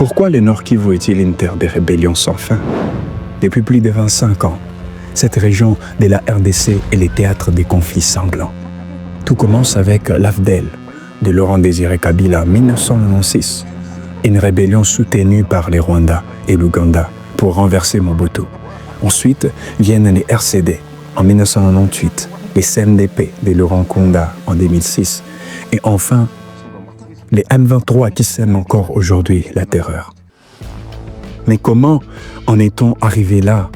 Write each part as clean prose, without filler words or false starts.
Pourquoi le Nord Kivu est-il une terre de rébellion sans fin? Depuis plus de 25 ans, cette région de la RDC est le théâtre des conflits sanglants. Tout commence avec l'AFDEL de Laurent-Désiré Kabila en 1996, une rébellion soutenue par les Rwandais et l'Ouganda pour renverser Mobutu. Ensuite viennent les RCD en 1998, les CNDP de Laurent Nkunda en 2006 et enfin les M23 qui sèment encore aujourd'hui la terreur. Mais comment en est-on arrivé là?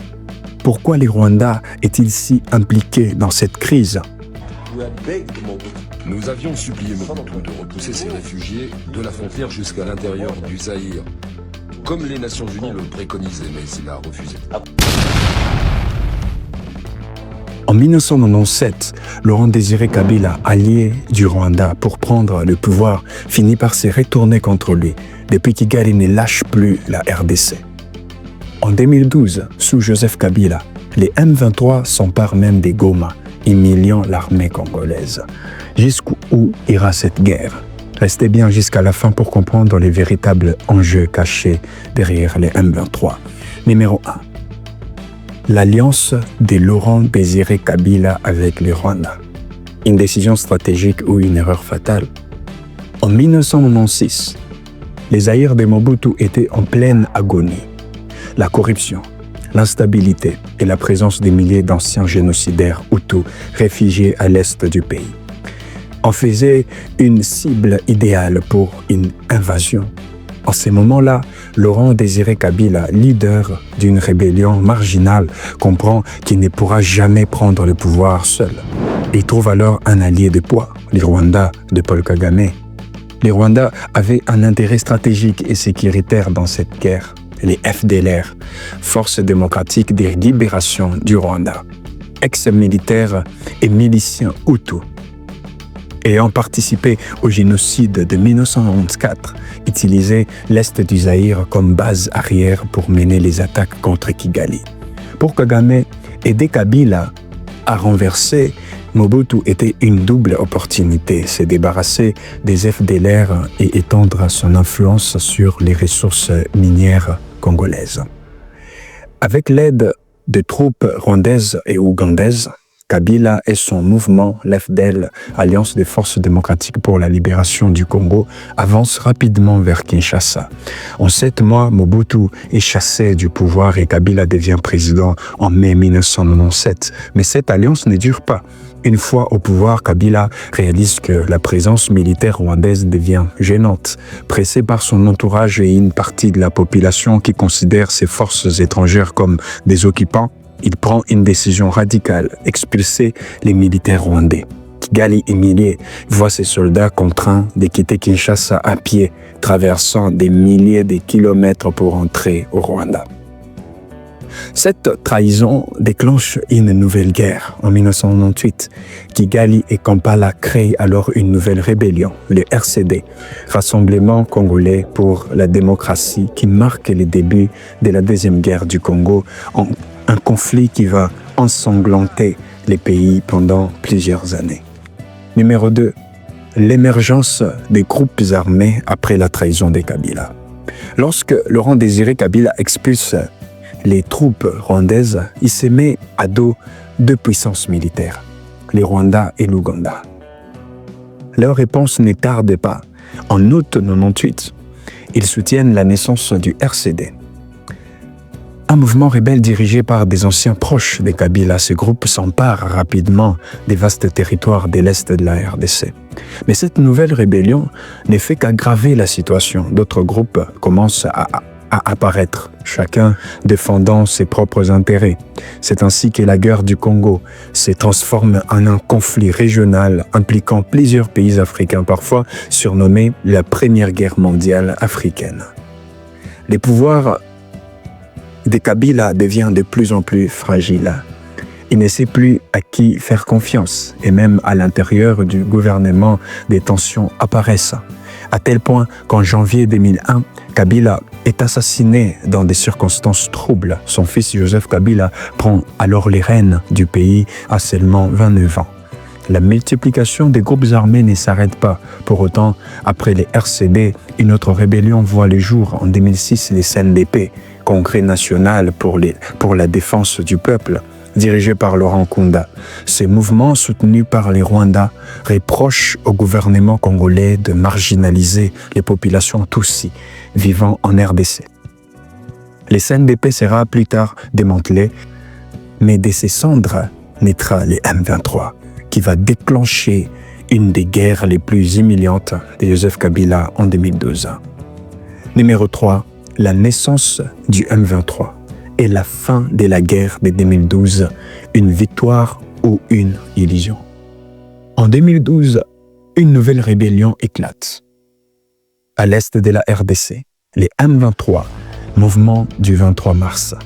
Pourquoi les Rwandais est-il si impliqués dans cette crise? Nous avions supplié Mobutu de repousser ces réfugiés de la frontière jusqu'à l'intérieur du Zaïre, comme les Nations Unies le préconisaient, mais il a refusé. En 1997, Laurent-Désiré Kabila, allié du Rwanda pour prendre le pouvoir, finit par se retourner contre lui, depuis Kigali ne lâche plus la RDC. En 2012, sous Joseph Kabila, les M23 s'emparent même des Goma, humiliant l'armée congolaise. Jusqu'où ira cette guerre? Restez bien jusqu'à la fin pour comprendre les véritables enjeux cachés derrière les M23. Numéro 1. L'alliance de Laurent-Désiré Kabila avec le Rwanda. Une décision stratégique ou une erreur fatale? En 1996, les Zaïre de Mobutu étaient en pleine agonie. La corruption, l'instabilité et la présence des milliers d'anciens génocidaires Hutus réfugiés à l'est du pays en faisaient une cible idéale pour une invasion. En ces moments-là, Laurent-Désiré Kabila, leader d'une rébellion marginale, comprend qu'il ne pourra jamais prendre le pouvoir seul. Il trouve alors un allié de poids, les Rwandais de Paul Kagame. Les Rwandais avaient un intérêt stratégique et sécuritaire dans cette guerre. Les FDLR, Forces démocratiques de libération du Rwanda, ex-militaires et miliciens Hutus, ayant participé au génocide de 1994, utilisaient l'est du Zaïre comme base arrière pour mener les attaques contre Kigali. Pour Kagame, aider Kabila à renverser Mobutu était une double opportunité, se débarrasser des FDLR et étendre son influence sur les ressources minières congolaises. Avec l'aide de troupes rwandaises et ougandaises, Kabila et son mouvement, l'AFDEL, Alliance des forces démocratiques pour la libération du Congo, avancent rapidement vers Kinshasa. En 7 mois, Mobutu est chassé du pouvoir et Kabila devient président en mai 1997. Mais cette alliance ne dure pas. Une fois au pouvoir, Kabila réalise que la présence militaire rwandaise devient gênante. Pressé par son entourage et une partie de la population qui considère ces forces étrangères comme des occupants, il prend une décision radicale, expulser les militaires rwandais. Kigali humilié voit ses soldats contraints de quitter Kinshasa à pied, traversant des milliers de kilomètres pour entrer au Rwanda. Cette trahison déclenche une nouvelle guerre. En 1998, Kigali et Kampala créent alors une nouvelle rébellion, le RCD, Rassemblement congolais pour la démocratie, qui marque les débuts de la Deuxième Guerre du Congo, un conflit qui va ensanglanter les pays pendant plusieurs années. Numéro 2. L'émergence des groupes armés après la trahison de Kabila. Lorsque Laurent-Désiré Kabila expulse les troupes rwandaises, il se met à dos 2 puissances militaires, les Rwandais et l'Ouganda. Leur réponse ne tarde pas. En août 1998, ils soutiennent la naissance du RCD. Un mouvement rebelle dirigé par des anciens proches de Kabila, ce groupe s'empare rapidement des vastes territoires de l'Est de la RDC. Mais cette nouvelle rébellion ne fait qu'aggraver la situation. D'autres groupes commencent à apparaître, chacun défendant ses propres intérêts. C'est ainsi que la guerre du Congo se transforme en un conflit régional impliquant plusieurs pays africains, parfois surnommé la Première Guerre mondiale africaine. Les pouvoirs de Kabila devient de plus en plus fragile. Il ne sait plus à qui faire confiance et même à l'intérieur du gouvernement, des tensions apparaissent. À tel point qu'en janvier 2001, Kabila est assassiné dans des circonstances troubles. Son fils Joseph Kabila prend alors les rênes du pays à seulement 29 ans. La multiplication des groupes armés ne s'arrête pas. Pour autant, après les RCD, une autre rébellion voit le jour en 2006, les CNDP, Congrès national pour la défense du peuple, dirigé par Laurent Nkunda. Ces mouvements, soutenus par les Rwandais, reprochent au gouvernement congolais de marginaliser les populations Tutsi vivant en RDC. Les CNDP sera plus tard démantelés, mais de ces cendres naîtra les M23, qui va déclencher une des guerres les plus humiliantes de Joseph Kabila en 2012. Numéro 3, la naissance du M23 et la fin de la guerre de 2012, une victoire ou une illusion. En 2012, une nouvelle rébellion éclate. À l'est de la RDC, les M23, mouvement du 23 mars.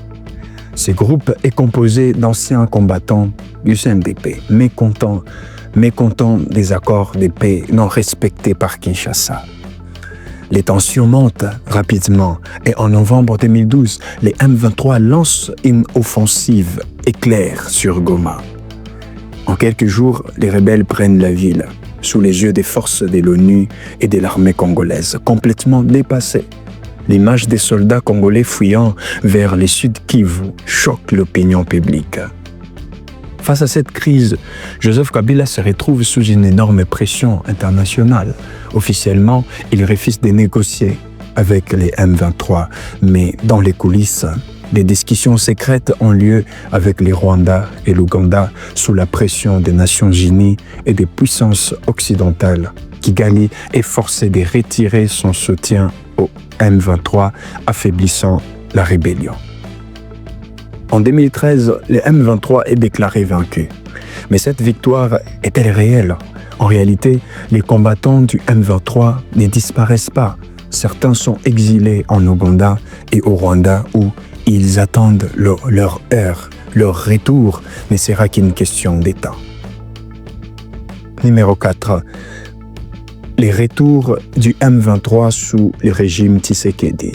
Ce groupe est composé d'anciens combattants du CNDP, mécontents des accords de paix non respectés par Kinshasa. Les tensions montent rapidement et en novembre 2012, les M23 lancent une offensive éclair sur Goma. En quelques jours, les rebelles prennent la ville, sous les yeux des forces de l'ONU et de l'armée congolaise, complètement dépassées. L'image des soldats congolais fuyant vers le sud Kivu choque l'opinion publique. Face à cette crise, Joseph Kabila se retrouve sous une énorme pression internationale. Officiellement, il refuse de négocier avec les M23, mais dans les coulisses, des discussions secrètes ont lieu avec les Rwandais et l'Ouganda sous la pression des Nations Unies et des puissances occidentales. Kigali est forcé de retirer son soutien au M23, affaiblissant la rébellion. En 2013, le M23 est déclaré vaincu. Mais cette victoire est-elle réelle? En réalité, les combattants du M23 ne disparaissent pas. Certains sont exilés en Ouganda et au Rwanda où ils attendent leur heure. Leur retour ne sera qu'une question d'État. Numéro 4. Les retours du M23 sous le régime Tshisekedi.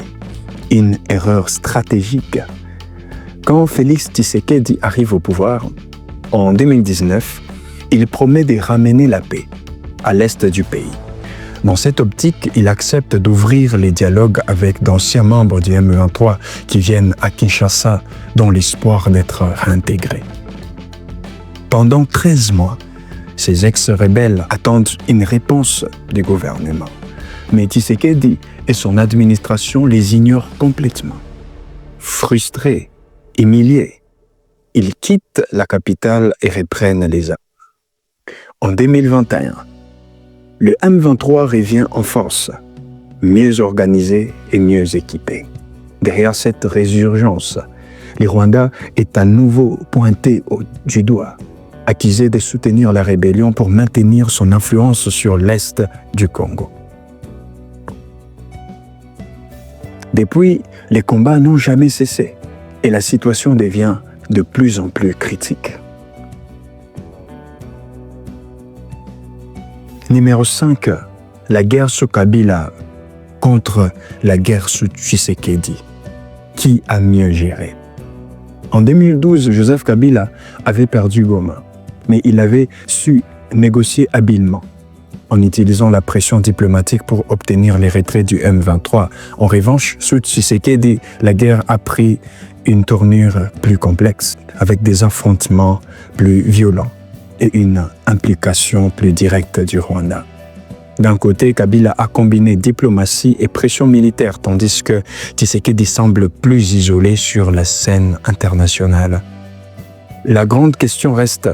Une erreur stratégique. Quand Félix Tshisekedi arrive au pouvoir, en 2019, il promet de ramener la paix à l'est du pays. Dans cette optique, il accepte d'ouvrir les dialogues avec d'anciens membres du M23 qui viennent à Kinshasa dans l'espoir d'être réintégrés. Pendant 13 mois, ces ex-rebelles attendent une réponse du gouvernement. Mais Tshisekedi et son administration les ignorent complètement. Frustrés, humiliés, ils quittent la capitale et reprennent les armes. En 2021, le M23 revient en force, mieux organisé et mieux équipé. Derrière cette résurgence, le Rwanda est à nouveau pointé du doigt, accusé de soutenir la rébellion pour maintenir son influence sur l'est du Congo. Depuis, les combats n'ont jamais cessé et la situation devient de plus en plus critique. Numéro 5. La guerre sous Kabila contre la guerre sous Tshisekedi. Qui a mieux géré? En 2012, Joseph Kabila avait perdu Goma, mais il avait su négocier habilement en utilisant la pression diplomatique pour obtenir les retraits du M23. En revanche, sous Tshisekedi, la guerre a pris une tournure plus complexe, avec des affrontements plus violents et une implication plus directe du Rwanda. D'un côté, Kabila a combiné diplomatie et pression militaire, tandis que Tshisekedi semble plus isolé sur la scène internationale. La grande question reste,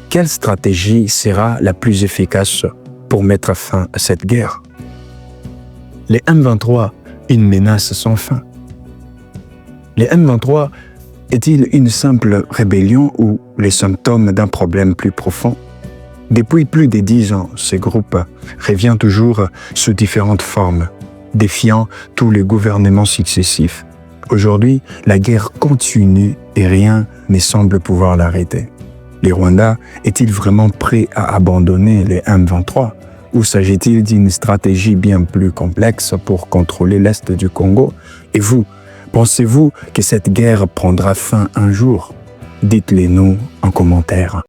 quelle stratégie sera la plus efficace pour mettre fin à cette guerre? Les M23, une menace sans fin. Les M23 est-il une simple rébellion ou les symptômes d'un problème plus profond? Depuis plus de 10 ans, ce groupe revient toujours sous différentes formes, défiant tous les gouvernements successifs. Aujourd'hui, la guerre continue et rien ne semble pouvoir l'arrêter. Les Rwandais est-il vraiment prêt à abandonner les M23 ou s'agit-il d'une stratégie bien plus complexe pour contrôler l'est du Congo? Et vous, pensez-vous que cette guerre prendra fin un jour? Dites-le nous en commentaire.